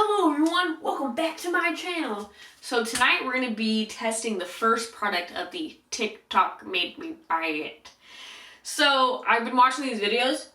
Hello everyone, welcome back to my channel. So tonight we're going to be testing the first product of the TikTok Made Me Buy It. So I've been watching these videos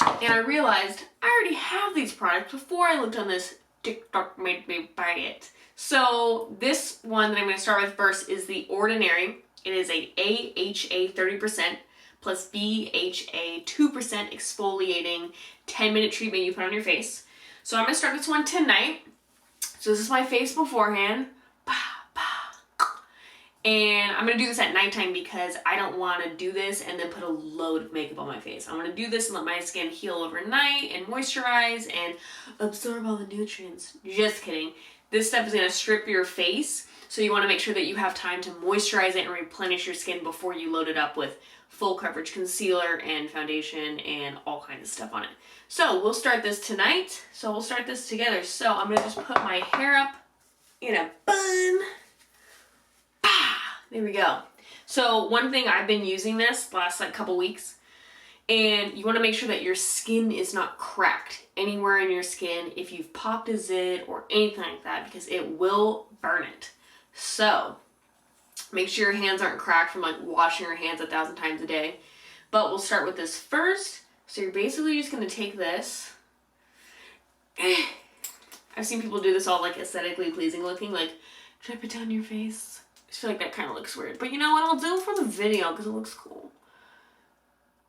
and I realized I already have these products before I looked on this TikTok Made Me Buy It. So this one that I'm going to start with first is the Ordinary. It is a AHA 30% plus BHA 2% exfoliating 10-minute treatment you put on your face. So I'm going to start this one tonight. So this is my face beforehand. And I'm going to do this at nighttime because I don't want to do this and then put a load of makeup on my face. I'm going to do this and let my skin heal overnight and moisturize and absorb all the nutrients. Just kidding. This stuff is going to strip your face. So you want to make sure that you have time to moisturize it and replenish your skin before you load it up with full coverage concealer and foundation and all kinds of stuff on it. So we'll start this tonight. So we'll start this together. So I'm going to just put my hair up in a bun. There we go. So one thing, I've been using this the last couple weeks, and you want to make sure that your skin is not cracked anywhere in your skin if you've popped a zit or anything like that, because it will burn it. So make sure your hands aren't cracked from washing your hands 1,000 times a day. But we'll start with this first. So you're basically just going to take this. I've seen people do this all aesthetically pleasing looking, drip it down your face. I just feel like that kind of looks weird. But you know what? I'll do it for the video because it looks cool.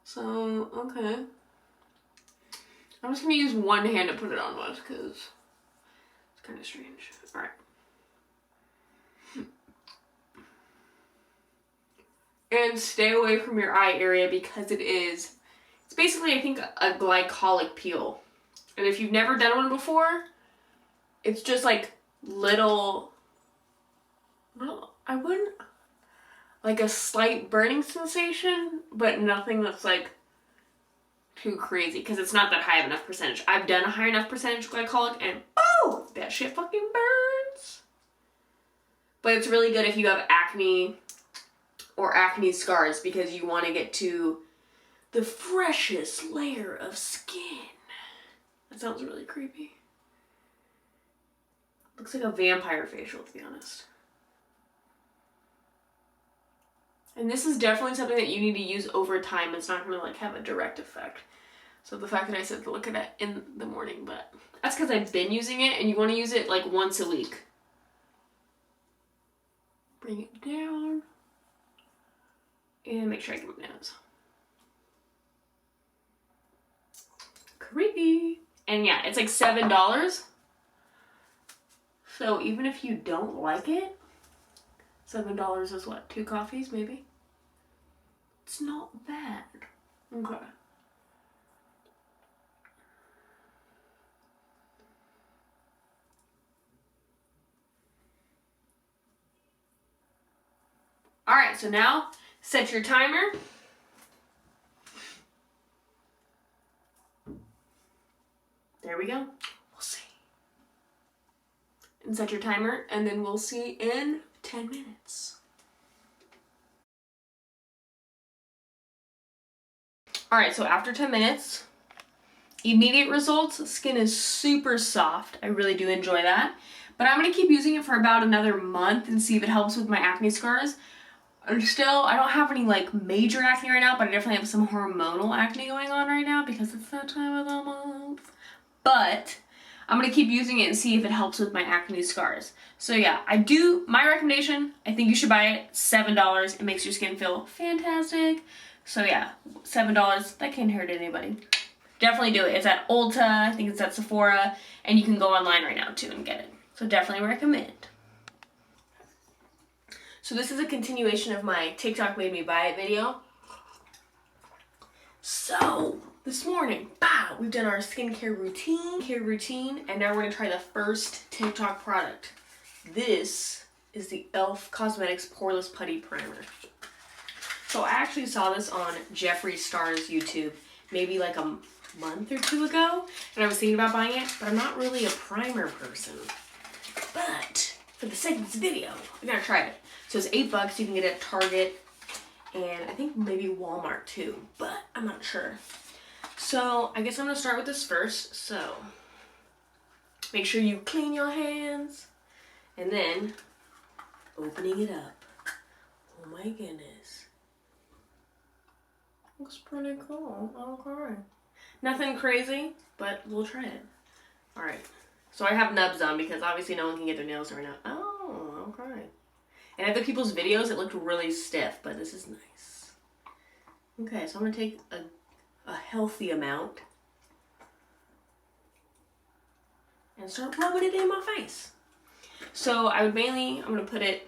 So, okay. I'm just going to use one hand to put it on with because it's kind of strange. Alright. And stay away from your eye area because it's basically, I think, a glycolic peel. And if you've never done one before, it's just little, I wouldn't, a slight burning sensation, but nothing that's too crazy because it's not that high of enough percentage. I've done a high enough percentage glycolic and boom, that shit fucking burns. But it's really good if you have acne or acne scars because you want to get to the freshest layer of skin. That sounds really creepy. Looks like a vampire facial, to be honest. And this is definitely something that you need to use over time. It's not going to have a direct effect. So the fact that I said to look at it in the morning, but that's because I've been using it, and you want to use it once a week. Bring it down. And make sure I get my nose. Creepy. And yeah, it's $7. So even if you don't like it, $7 is what? 2 coffees maybe? It's not bad. Okay. Alright, so now set your timer. There we go. We'll see. And set your timer, and then we'll see in 10 minutes. Alright, so after 10 minutes, immediate results, skin is super soft. I really do enjoy that. But I'm going to keep using it for about another month and see if it helps with my acne scars. And still, I don't have any major acne right now, but I definitely have some hormonal acne going on right now because it's that time of the month. But I'm going to keep using it and see if it helps with my acne scars. So yeah, my recommendation, I think you should buy it. $7. It makes your skin feel fantastic. So yeah, $7, that can't hurt anybody. Definitely do it. It's at Ulta, I think it's at Sephora, and you can go online right now too and get it. So definitely recommend. So this is a continuation of my TikTok Made Me Buy It video. So this morning, we've done our skincare routine, and now we're gonna try the first TikTok product. This is the e.l.f. Cosmetics Poreless Putty Primer. So I actually saw this on Jeffree Star's YouTube maybe a month or 2 ago, and I was thinking about buying it, but I'm not really a primer person. But for the sake of this video, I'm gonna try it. So it's $8. You can get it at Target and I think maybe Walmart too, but I'm not sure. So I guess I'm gonna start with this first. So Make sure you clean your hands. And then opening it up. Oh my goodness. Looks pretty cool. Okay. Nothing crazy, but we'll try it. Alright. So I have nubs on because obviously no one can get their nails right now. Oh, okay. And other people's videos, it looked really stiff, but this is nice. Okay, so I'm going to take a healthy amount and start rubbing it in my face. So I'm going to put it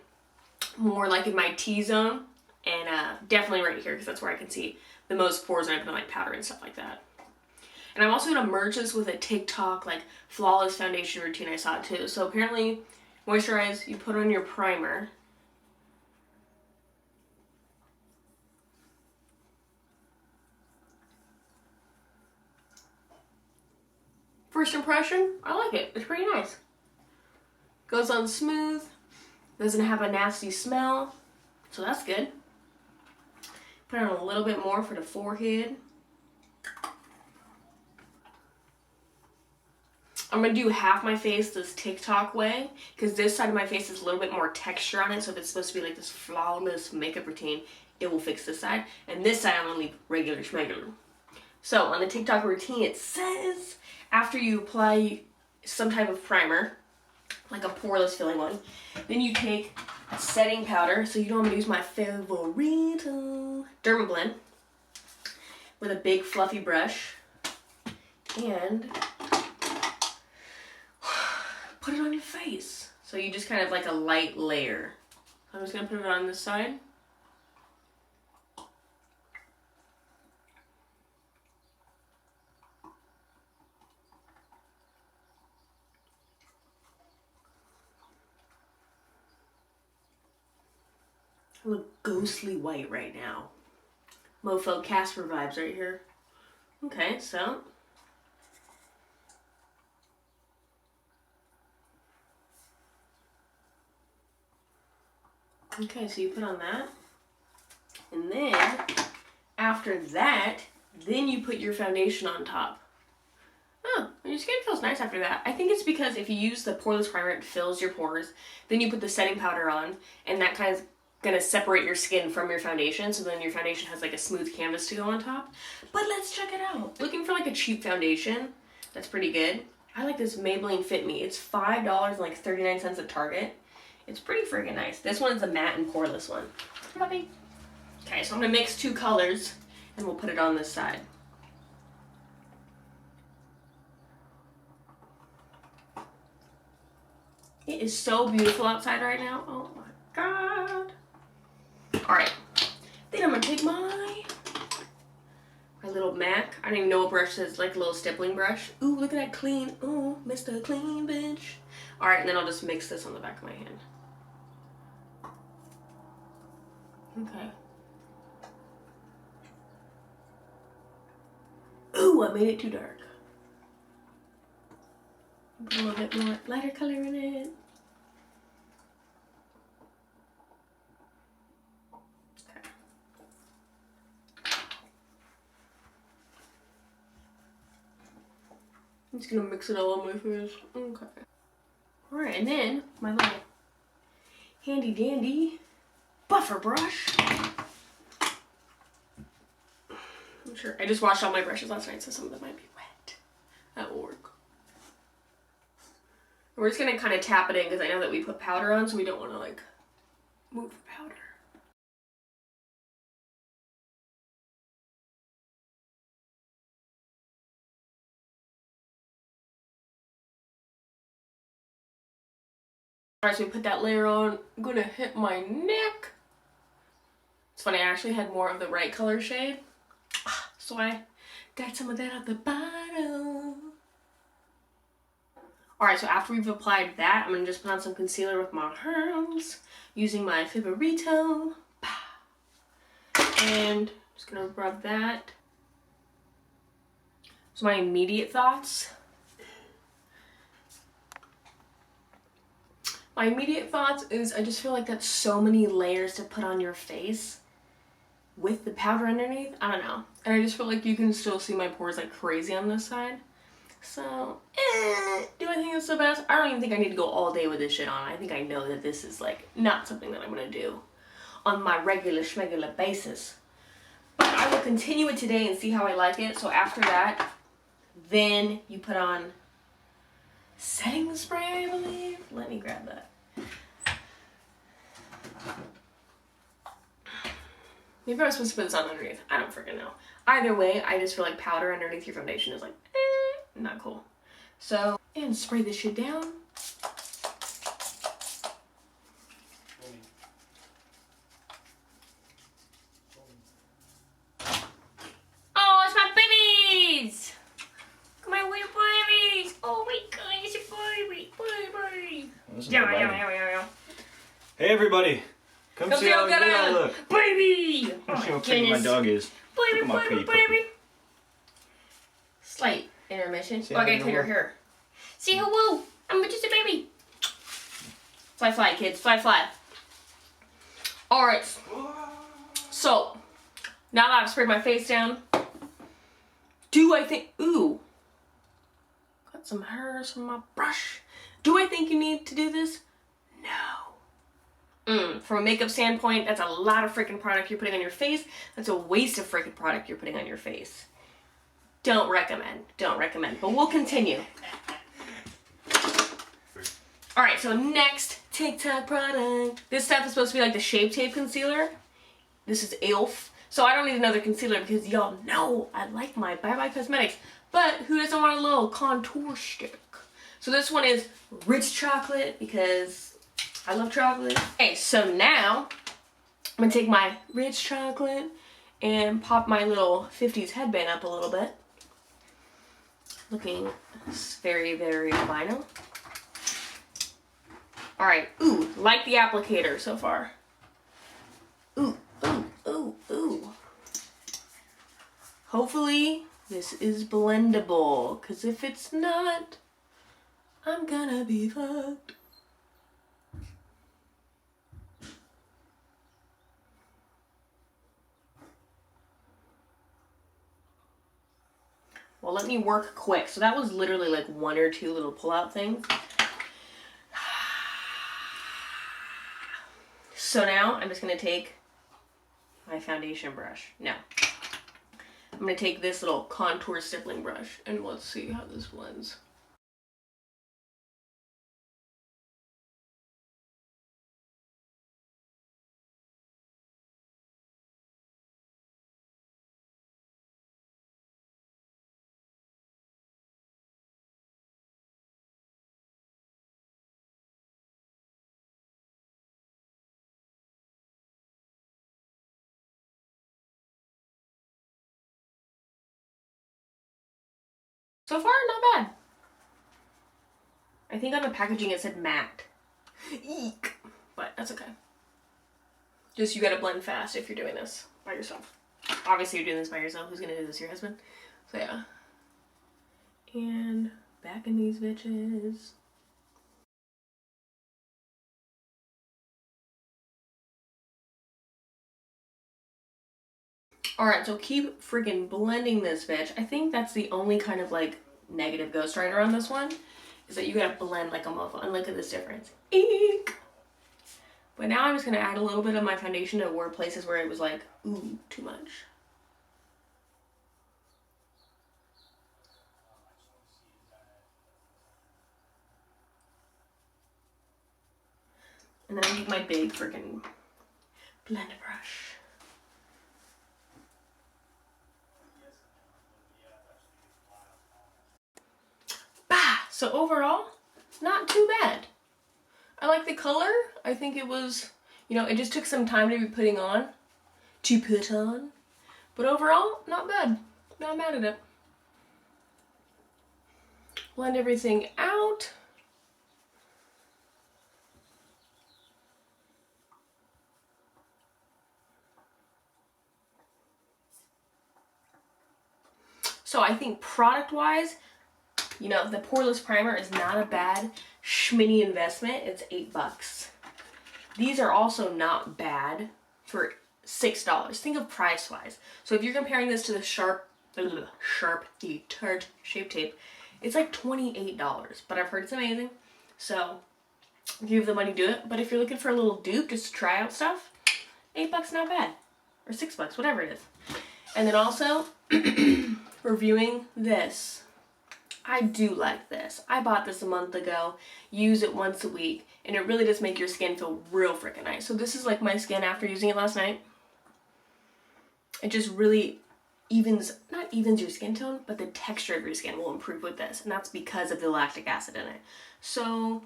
more like in my T-zone and definitely right here because that's where I can see the most pores when I put on like powder and stuff like that. And I'm also going to merge this with a TikTok like flawless foundation routine I saw too. So apparently moisturize, you put on your primer. First impression, I like it. It's pretty nice. Goes on smooth. Doesn't have a nasty smell. So that's good. Put on a little bit more for the forehead. I'm going to do half my face this TikTok way because this side of my face is a little bit more texture on it. So if it's supposed to be like this flawless makeup routine, it will fix this side. And this side I'm going to leave regular schmegular. So on the TikTok routine, it says after you apply some type of primer, like a poreless filling one, then you take a setting powder. So you know I'm going to use my favorito Dermablend with a big fluffy brush and put it on your face. So you just kind of like a light layer. I'm just going to put it on this side. I look ghostly white right now. Mofo Casper vibes right here. Okay, so okay, so you put on that. And then after that, then you put your foundation on top. Oh, your skin feels nice after that. I think it's because if you use the poreless primer, it fills your pores. Then you put the setting powder on, and that kind of gonna separate your skin from your foundation, so then your foundation has like a smooth canvas to go on top. But let's check it out. Looking for like a cheap foundation that's pretty good. I like this Maybelline Fit Me. It's $5.39 at Target. It's pretty friggin' nice. This one is a matte and poreless one. Okay, so I'm gonna mix two colors and we'll put it on this side. It is so beautiful outside right now. Oh my god. Alright, then I'm gonna take my little MAC. I don't even know what brush this is, like a little stippling brush. Ooh, look at that clean. Ooh, Mr. Clean bitch. Alright, and then I'll just mix this on the back of my hand. Okay. Ooh, I made it too dark. Put a little bit more lighter color in it. I'm just gonna mix it all on my face. Okay. Alright, and then my little handy dandy buffer brush. I'm sure I just washed all my brushes last night, so some of them might be wet. That will work. And we're just gonna kind of tap it in because I know that we put powder on, so we don't want to like move the powder. Alright, so we put that layer on. I'm gonna hit my neck. It's funny, I actually had more of the right color shade, so I got some of that at the bottom. Alright, so after we've applied that, I'm gonna just put on some concealer with my hands using my favorito. And just gonna rub that. So my immediate thoughts. My immediate thoughts is I just feel like that's so many layers to put on your face with the powder underneath. I don't know. And I just feel like you can still see my pores like crazy on this side. So, do do I think it's the best? I don't even think I need to go all day with this shit on. I think I know that this is like not something that I'm gonna do on my regular schmegular basis. But I will continue it today and see how I like it. So after that, then you put on setting spray, I believe. Let me grab that. Maybe I was supposed to put this on underneath. I don't freaking know. Either way, I just feel like powder underneath your foundation is like, not cool. So, and spray this shit down. Oh, it's my babies! Look at my little babies! Oh my god, it's a baby! Yeah. Hey everybody! Come see how good I look. Baby! Oh see how pretty my dog is. Baby. Slight intermission. Oh, I gotta clean her hair. See hello! I'm just a baby. Fly, kids. Fly. Alright. So, now that I've sprayed my face down, do I think... Ooh. Got some hairs from my brush. Do I think you need to do this? No. From a makeup standpoint, that's a lot of freaking product you're putting on your face. That's a waste of freaking product you're putting on your face. Don't recommend. But we'll continue. Alright, so next TikTok product. This stuff is supposed to be like the Shape Tape Concealer. This is e.l.f. So I don't need another concealer because y'all know I like my Bye Bye Cosmetics. But who doesn't want a little contour stick? So this one is Rich Chocolate because I love chocolate. Okay, so now I'm going to take my Rich Chocolate and pop my little 50s headband up a little bit. Looking very, very albino. Alright, ooh, like the applicator so far. Ooh. Hopefully this is blendable, because if it's not, I'm gonna be fucked. Well, let me work quick. So that was literally like one or two little pull-out things. So now I'm just going to take my foundation brush. No. I'm going to take this little contour stippling brush and let's see how this blends. So far, not bad. I think on the packaging it said matte. Eek. But that's okay. Just you gotta blend fast if you're doing this by yourself. Obviously you're doing this by yourself. Who's gonna do this? Your husband? So yeah. And back in these bitches. Alright, so keep freaking blending this bitch. I think that's the only kind of like negative ghostwriter on this one, is that you gotta blend like a mofo. And look at this difference. Eek! But now I'm just gonna add a little bit of my foundation to where places where it was like, ooh, too much. And then I take my big freaking blender brush. So overall, not too bad. I like the color. I think it was, you know, it just took some time to be put on. But overall, not bad. Not mad at it. Blend everything out. So I think product-wise, you know, the poreless primer is not a bad schminny investment. It's $8. These are also not bad for $6. Think of price-wise. So if you're comparing this to the Tarte Shape Tape, It's like $28, but I've heard it's amazing. So if you have the money, do it. But if you're looking for a little dupe just to try out stuff, $8 not bad. Or $6, whatever it is. And then also, reviewing this. I do like this. I bought this a month ago. Use it once a week. And it really does make your skin feel real freaking nice. So this is like my skin after using it last night. It just really not evens your skin tone, but the texture of your skin will improve with this. And that's because of the lactic acid in it. So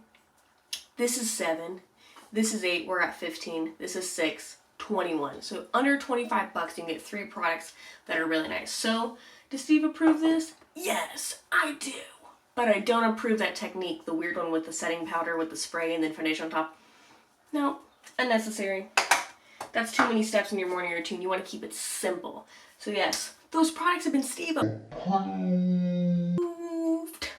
this is 7. This is 8. We're at 15. This is 6. 21. So under $25 you can get 3 products that are really nice. So does Steve approve this? Yes, I do. But I don't approve that technique, the weird one with the setting powder with the spray and then foundation on top. No, unnecessary. That's too many steps in your morning routine. You want to keep it simple. So yes, those products have been Steve.